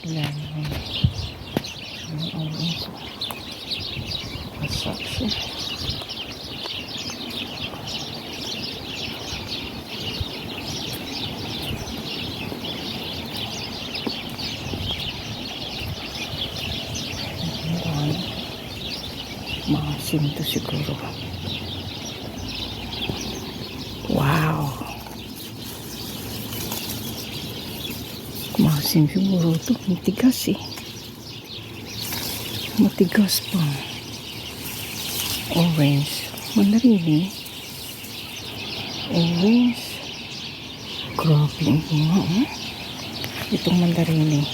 Lemon. Ang orange. Pasak siya. Maasim to siguro. Wow. Maasim siguro to. Matigas eh. Matigas pa. Orange. Mandarini. Orange. Grabe ang bunga oh. Itong mandarini.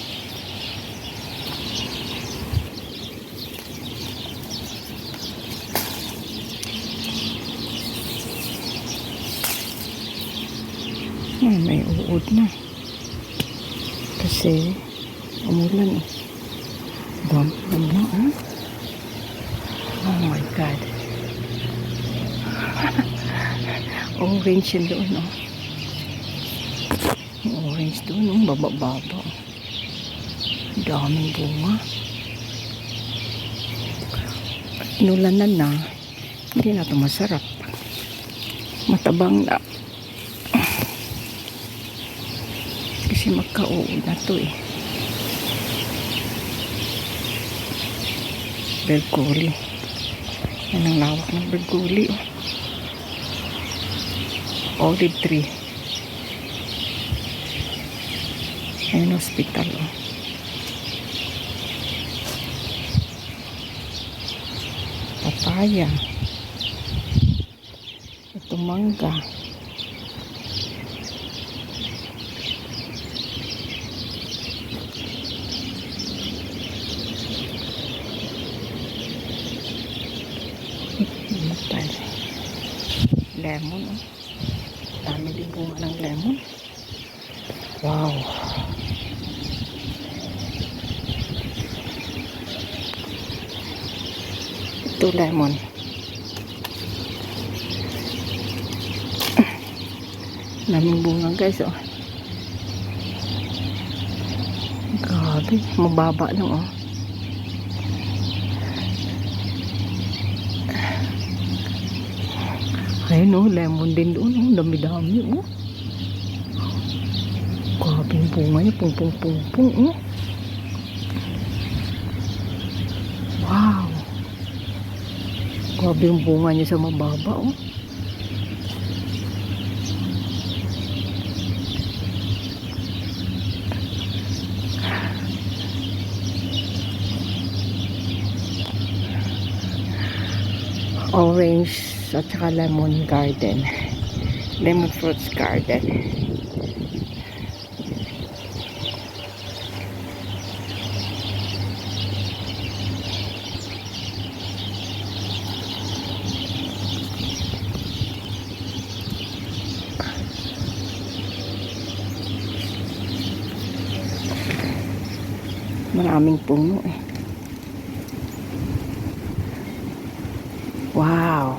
May uod na. Kasi umulan eh. Dami na oh. Oh my God. Orange yun doon oh. Orange doon oh. Baba-baba. Daming bunga. Inulanan na. Hindi na ito masarap. Matabang na. Kasi magka-uod na to eh. Bergoli. Yan ang lawak ng bergoli oh. Olive tree. Ayan hospital oh. Papaya. Ito mangga. Lemon oh. Dami din bunga ng lemon. Wow. Ito lemon. Daming bunga guys oh. Grabe, mababa lang oh. Ayun oh, lemon din doon oh. Dami-dami oh. Grabe yung bunga niya. Pung-pung-pung-pung oh. Wow. Grabe yung bunga niya sa mababa oh. Orange at saka lemon garden. Lemon fruits garden. Maraming puno eh. Wow.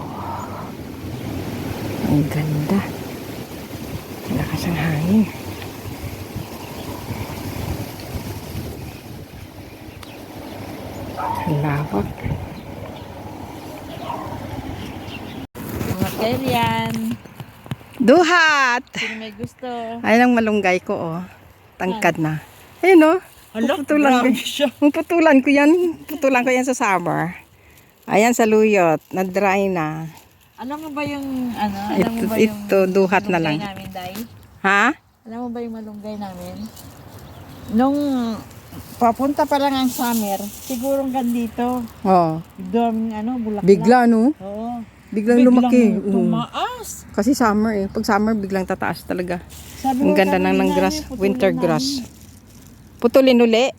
Ang ganda. Lakas ang hangin. Ang lawak. Mga kailan. Duhat! Sino may gusto? Ayan ang malunggay ko oh. Tangkad na. Ayun oh. Puputulan ko. Puputulan ko yan. Puputulan ko yan sa summer. Ayan sa luyot. Na-dry na. Alam mo ba yung alam mo ba yung Ito duhat na lang. namin, Day? Ha? Alam mo ba yung malunggay namin? Nung papunta pa lang ang summer, siguro hanggang dito. Oh. Bulaklak. Bigla no? Oo. Biglang lumaki. Tumaas. Kasi summer eh. Pag summer biglang tataas talaga. Sabi Ang ko, ganda sabi ng namin, grass, putulin winter namin. grass. Putulin uli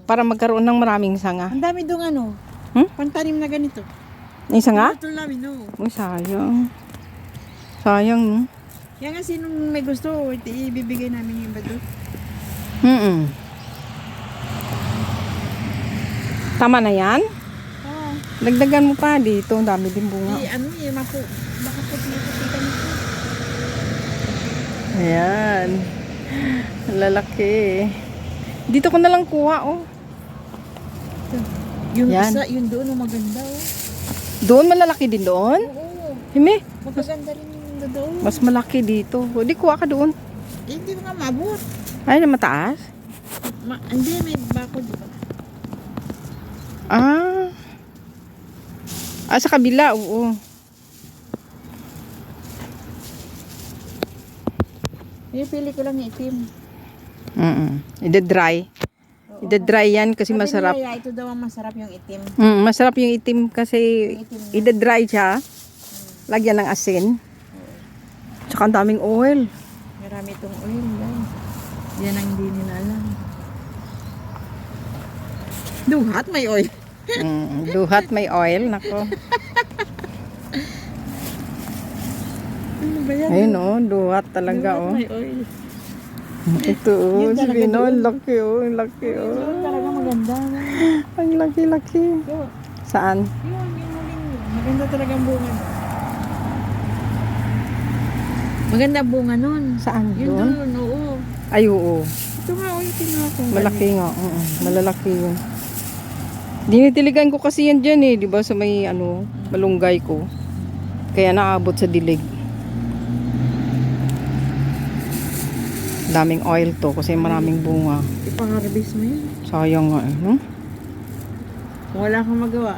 para magkaroon ng maraming sanga. Ang dami doon pantanim na ganito. Yung sanga? Putol namin, no. Uy, sayang. Sayang, no? Yan nga, sinong may gusto, ibibigay namin yung iba doon. Tama na yan? Oo. Dagdagan mo pa dito. Ang dami din bunga. Baka puti-puti ka nito. Ayan. Lalaki. Dito ko na lang kuha, oh. Yung Yan. isa, yung doon, ang maganda, oh. Doon, malalaki din doon. Oo, Himi, magaganda rin yung doon. mas malaki dito. O, di kuha ka doon. Eh, hindi mo nga maabot. Ay, na mataas? Hindi, may bako, di ba? Ah. Ah, sa kabila, oo. Pili ko lang yung itim. Ide-dry. Ide-dry yan kasi Sabi masarap. nila, ito daw ang masarap yung itim. Masarap yung itim kasi Yung itim na. ide-dry siya. Lagyan ng asin. Tsaka ang daming oil. Marami itong oil, guys. Yan ang hindi nila alam. Duhat may oil. Duhat may oil. Nako. Ano ba yan? Ayun oh, duhat talaga Duhat oh. may oil. Ito oh, Yun si talaga Bino, doon. ang laki oh, ang laki Yun oh. talaga maganda. Ang laki-laki. Yun, Saan? yung huling yun. Maganda talaga ang bunga nun. Maganda ang bunga nun. Saan Yun doon? doon, oo. Ay oo. Ito nga, oh, yung tinuha ko. Malaki nga. Malalaki yun. Dinitiligan ko kasi yan dyan eh. Di ba sa may ano, malunggay ko. Kaya naabot sa dilig. Daming oil to kasi maraming bunga. Ipang-harvest mo yun. Sayang nga eh. No? Kung wala kang magawa.